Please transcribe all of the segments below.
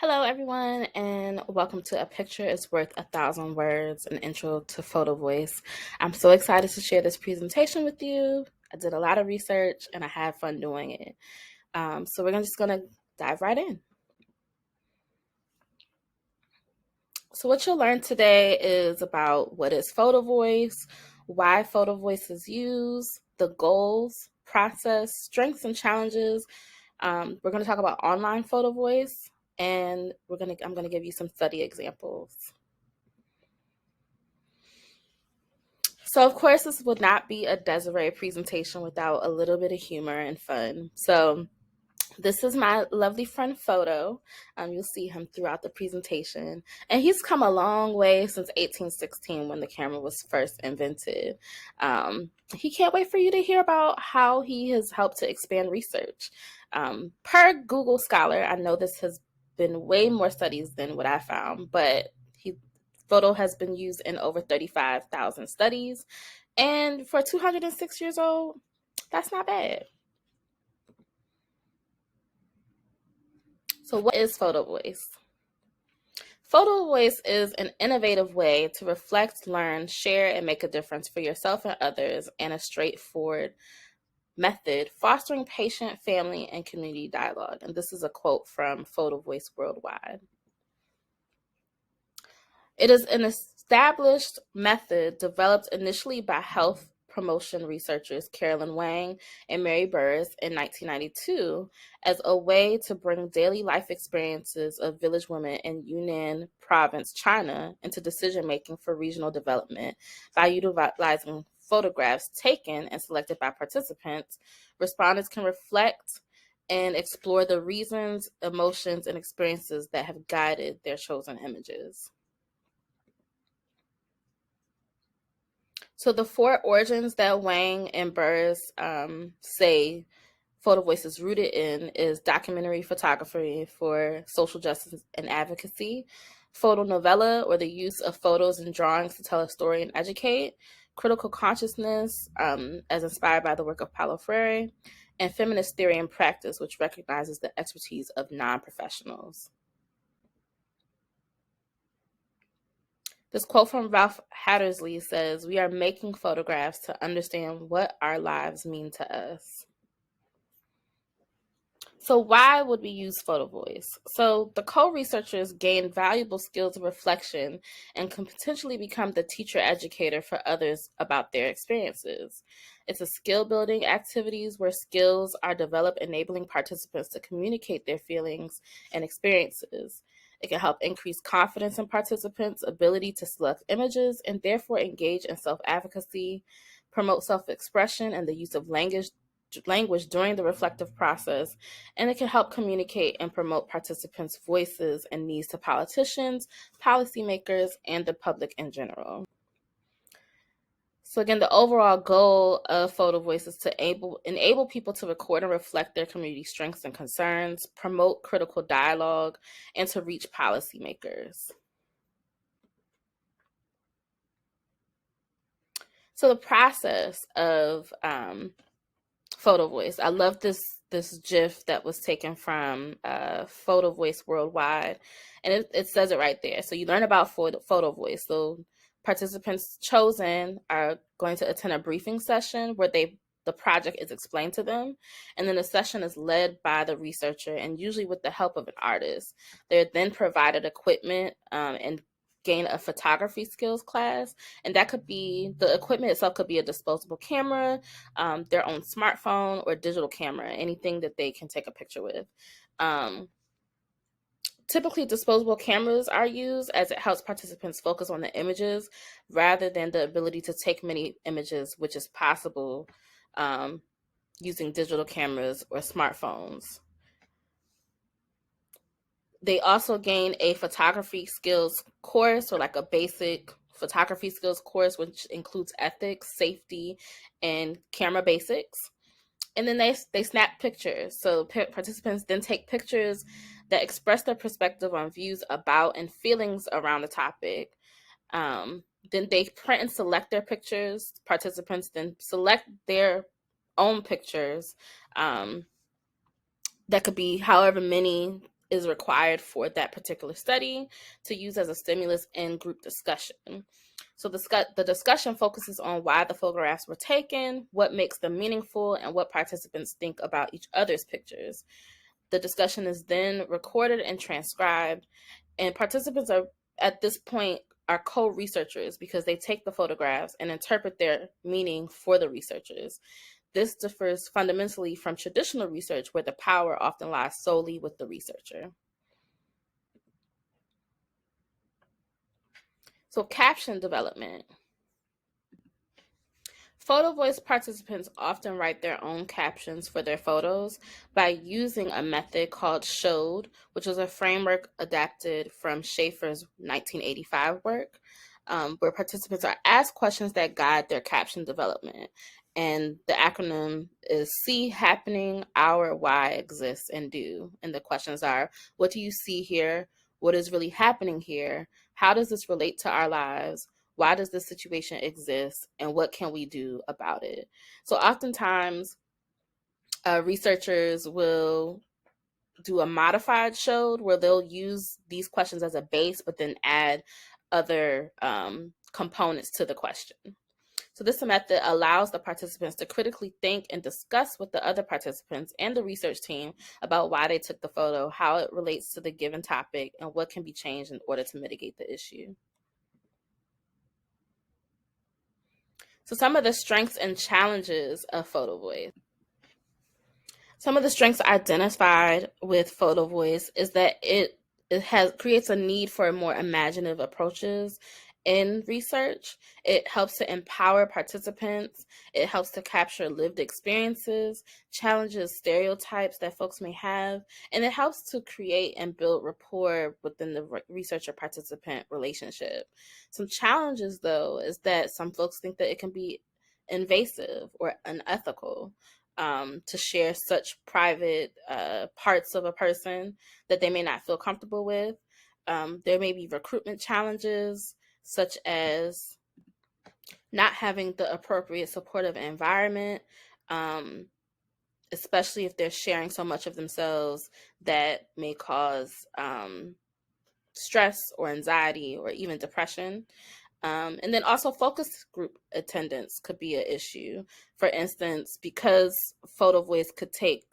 Hello, everyone, and welcome to A Picture is Worth 1,000 Words, an intro to Photovoice. I'm so excited to share this presentation with you. I did a lot of research and I had fun doing it. So we're just going to dive right in. So what you'll learn today is about what is Photovoice, why Photovoice is used, the goals, process, strengths, and challenges. We're going to talk about online Photovoice, and I'm going to give you some study examples. So, of course, this would not be a Desiree presentation without a little bit of humor and fun. So, this is my lovely friend Photo. You'll see him throughout the presentation. And he's come a long way since 1816 when the camera was first invented. He can't wait for you to hear about how he has helped to expand research. Per Google Scholar, I know this has been way more studies than what I found, but Photo has been used in over 35,000 studies. And for 206 years old, that's not bad. So what is Photovoice? Photovoice is an innovative way to reflect, learn, share, and make a difference for yourself and others in a straightforward method, fostering patient, family, and community dialogue. And this is a quote from Photovoice Worldwide. It is an established method developed initially by health promotion researchers Carolyn Wang and Mary Burrs in 1992 as a way to bring daily life experiences of village women in Yunnan Province, China, into decision-making for regional development by utilizing photographs taken and selected by participants. Respondents can reflect and explore the reasons, emotions, and experiences that have guided their chosen images. So the four origins that Wang and Burrs say Photovoice is rooted in is documentary photography for social justice and advocacy, photonovella, or the use of photos and drawings to tell a story and educate, critical consciousness, as inspired by the work of Paulo Freire, and feminist theory and practice, which recognizes the expertise of non-professionals. This quote from Ralph Hattersley says, "We are making photographs to understand what our lives mean to us." So why would we use Photovoice? So the co-researchers gain valuable skills of reflection and can potentially become the teacher educator for others about their experiences. It's a skill building activities where skills are developed enabling participants to communicate their feelings and experiences. It can help increase confidence in participants' ability to select images and therefore engage in self-advocacy, promote self-expression and the use of language during the reflective process, and it can help communicate and promote participants' voices and needs to politicians, policymakers, and the public in general. So again, the overall goal of Photovoice is to enable people to record and reflect their community strengths and concerns, promote critical dialogue, and to reach policymakers. So the process of Photovoice. I love this GIF that was taken from Photovoice Worldwide, and it says it right there. So you learn about Photovoice. So participants chosen are going to attend a briefing session where the project is explained to them, and then the session is led by the researcher and usually with the help of an artist. They're then provided equipment and gain a photography skills class, and that could be, the equipment itself could be a disposable camera, their own smartphone, or digital camera, anything that they can take a picture with. Typically, disposable cameras are used as it helps participants focus on the images rather than the ability to take many images, which is possible using digital cameras or smartphones. They also gain a photography skills course, or like a basic photography skills course, which includes ethics, safety, and camera basics. And then they snap pictures. So participants then take pictures that express their perspective on views about and feelings around the topic. Then they print and select their pictures. Participants then select their own pictures. That could be however many is required for that particular study to use as a stimulus in group discussion. So the discussion focuses on why the photographs were taken, what makes them meaningful, and what participants think about each other's pictures. The discussion is then recorded and transcribed, and participants are at this point are co-researchers because they take the photographs and interpret their meaning for the researchers. This differs fundamentally from traditional research where the power often lies solely with the researcher. So caption development. Photovoice participants often write their own captions for their photos by using a method called SHOWed, which is a framework adapted from Schaefer's 1985 work, where participants are asked questions that guide their caption development. And the acronym is see, happening, hour, why, exist, and do. And the questions are, what do you see here? What is really happening here? How does this relate to our lives? Why does this situation exist, and what can we do about it? So oftentimes researchers will do a modified SHOWed where they'll use these questions as a base but then add other components to the question. So this method allows the participants to critically think and discuss with the other participants and the research team about why they took the photo, how it relates to the given topic, and what can be changed in order to mitigate the issue. So some of the strengths and challenges of Photovoice. Some of the strengths identified with Photovoice is that it creates a need for more imaginative approaches in research. It helps to empower participants. It helps to capture lived experiences, challenges stereotypes that folks may have, and it helps to create and build rapport within the researcher participant relationship. Some challenges, though, is that some folks think that it can be invasive or unethical to share such private parts of a person that they may not feel comfortable with. There may be recruitment challenges, such as not having the appropriate supportive environment, especially if they're sharing so much of themselves that may cause stress or anxiety or even depression. And then also focus group attendance could be an issue. For instance, because Photovoice could take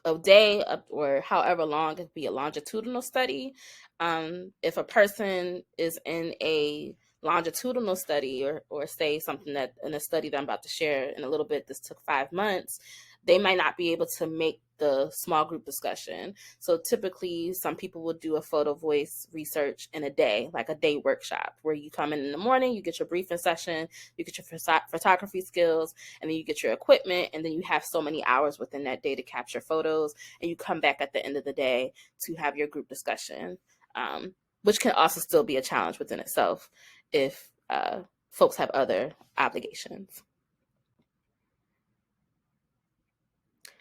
a day or however long, it could be a longitudinal study. If a person is in a longitudinal study or say something that in a study that I'm about to share in a little bit, this took 5 months, they might not be able to make the small group discussion. So typically some people will do a Photovoice research in a day, like a day workshop, where you come in the morning, you get your briefing session, you get your photography skills, and then you get your equipment, and then you have so many hours within that day to capture photos, and you come back at the end of the day to have your group discussion, which can also still be a challenge within itself if folks have other obligations.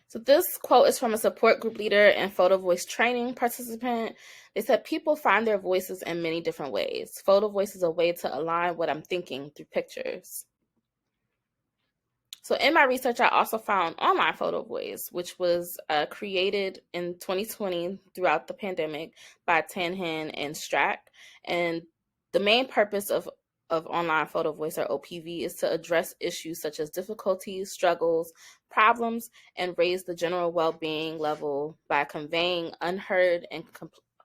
So this quote is from a support group leader and Photovoice training participant. They said, people find their voices in many different ways. Photovoice is a way to align what I'm thinking through pictures. So in my research, I also found online Photovoice, which was created in 2020 throughout the pandemic by Tanhan and Strack. And the main purpose of online Photovoice, or OPV, is to address issues such as difficulties, struggles, problems, and raise the general well-being level by conveying unheard and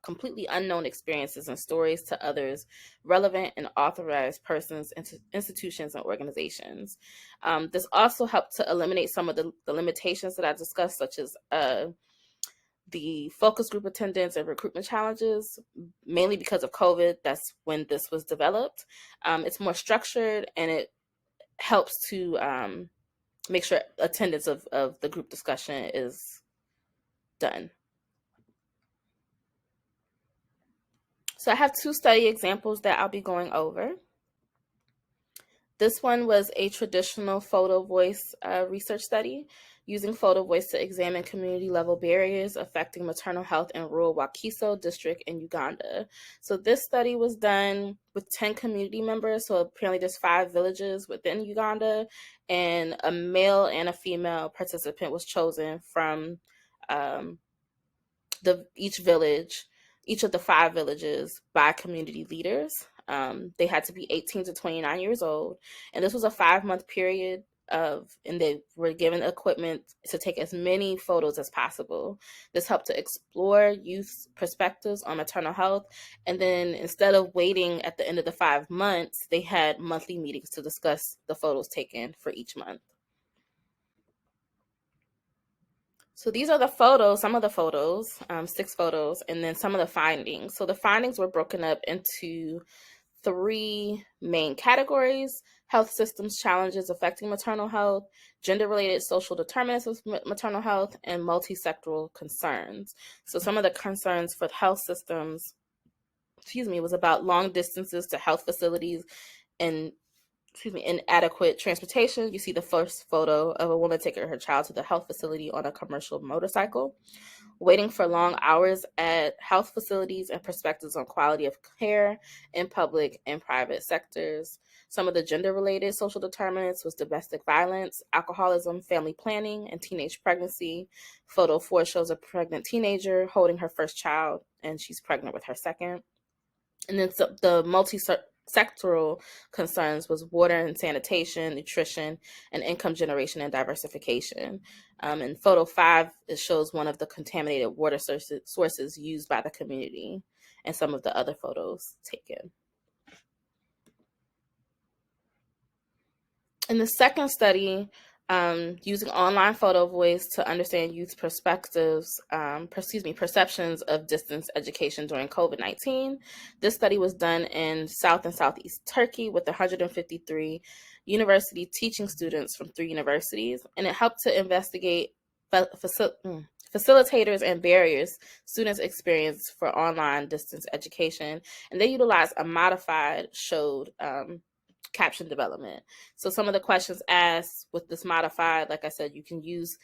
completely unknown experiences and stories to others, relevant and authorized persons, institutions, and organizations. This also helped to eliminate some of the limitations that I discussed, such as the focus group attendance and recruitment challenges, mainly because of COVID. That's when this was developed. It's more structured, and it helps to make sure attendance of the group discussion is done. So I have 2 study examples that I'll be going over. This one was a traditional Photovoice research study using Photovoice to examine community-level barriers affecting maternal health in rural Wakiso district in Uganda. So this study was done with 10 community members. So apparently there's 5 villages within Uganda, and a male and a female participant was chosen from each of the 5 villages by community leaders. They had to be 18 to 29 years old, and this was a 5-month period and they were given equipment to take as many photos as possible. This helped to explore youth perspectives on maternal health, and then instead of waiting at the end of the 5 months, they had monthly meetings to discuss the photos taken for each month. So these are the photos, some of the photos, 6 photos, and then some of the findings. So the findings were broken up into 3 main categories: health systems challenges affecting maternal health, gender-related social determinants of maternal health, and multi-sectoral concerns. So some of the concerns for health systems, was about long distances to health facilities and inadequate transportation. You see the first photo of a woman taking her child to the health facility on a commercial motorcycle. Waiting for long hours at health facilities, and perspectives on quality of care in public and private sectors. Some of the gender-related social determinants was domestic violence, alcoholism, family planning, and teenage pregnancy. Photo 4 shows a pregnant teenager holding her first child, and she's pregnant with her second. And then the multi-sectoral concerns was water and sanitation, nutrition, and income generation and diversification. In photo 5, it shows one of the contaminated water sources used by the community, and some of the other photos taken. In the second study, using online Photovoice to understand youth perceptions of distance education during COVID-19. This study was done in South and Southeast Turkey with 153 university teaching students from 3 universities, and it helped to investigate facilitators and barriers students experience for online distance education, and they utilized a modified showed caption development. So some of the questions asked with this modified, like I said, you can use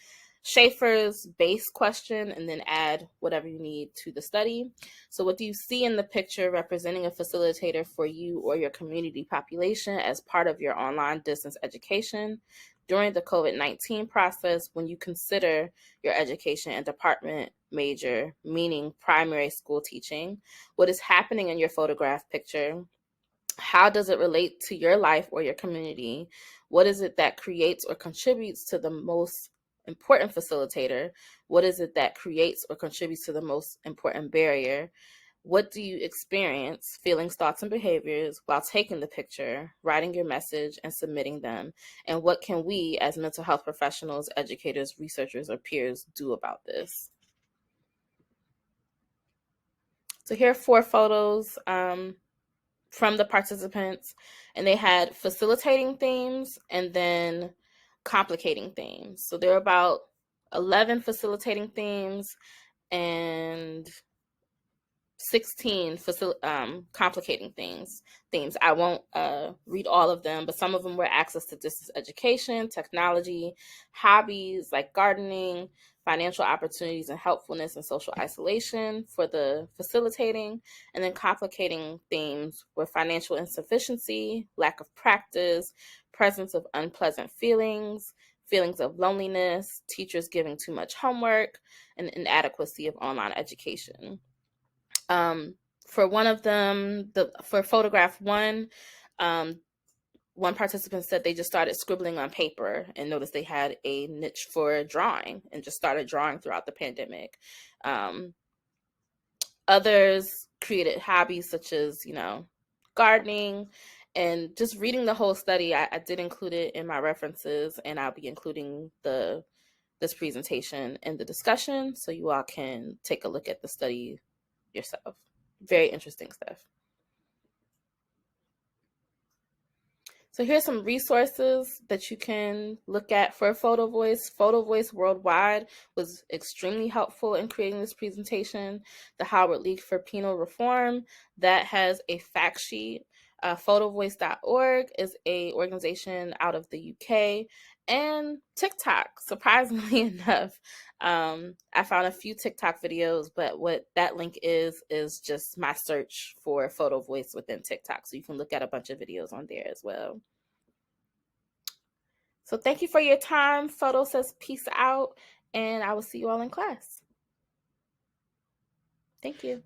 Schaefer's base question and then add whatever you need to the study. So what do you see in the picture representing a facilitator for you or your community population as part of your online distance education during the COVID-19 process when you consider your education and department major, meaning primary school teaching? What is happening in your photograph picture? How does it relate to your life or your community? What is it that creates or contributes to the most important facilitator? What is it that creates or contributes to the most important barrier? What do you experience, feelings, thoughts, and behaviors while taking the picture, writing your message, and submitting them? And what can we as mental health professionals, educators, researchers, or peers do about this? So here are 4 photos from the participants, and they had facilitating themes and then complicating themes. So there are about 11 facilitating themes and 16 complicating themes. I won't read all of them, but some of them were access to distance education, technology, hobbies like gardening, financial opportunities and helpfulness, and social isolation for the facilitating. And then complicating themes were financial insufficiency, lack of practice, presence of unpleasant feelings, feelings of loneliness, teachers giving too much homework, and inadequacy of online education. For one of them, for photograph 1, one participant said they just started scribbling on paper and noticed they had a niche for drawing and just started drawing throughout the pandemic. Others created hobbies such as, gardening, and just reading the whole study. I did include it in my references, and I'll be including this presentation in the discussion so you all can take a look at the study yourself. Very interesting stuff. So here's some resources that you can look at for Photovoice. Photovoice Worldwide was extremely helpful in creating this presentation. The Howard League for Penal Reform, that has a fact sheet. Photovoice.org is a organization out of the UK. And TikTok, surprisingly enough. I found a few TikTok videos, but what that link is just my search for Photovoice within TikTok. So you can look at a bunch of videos on there as well. So thank you for your time. Photo says peace out, and I will see you all in class. Thank you.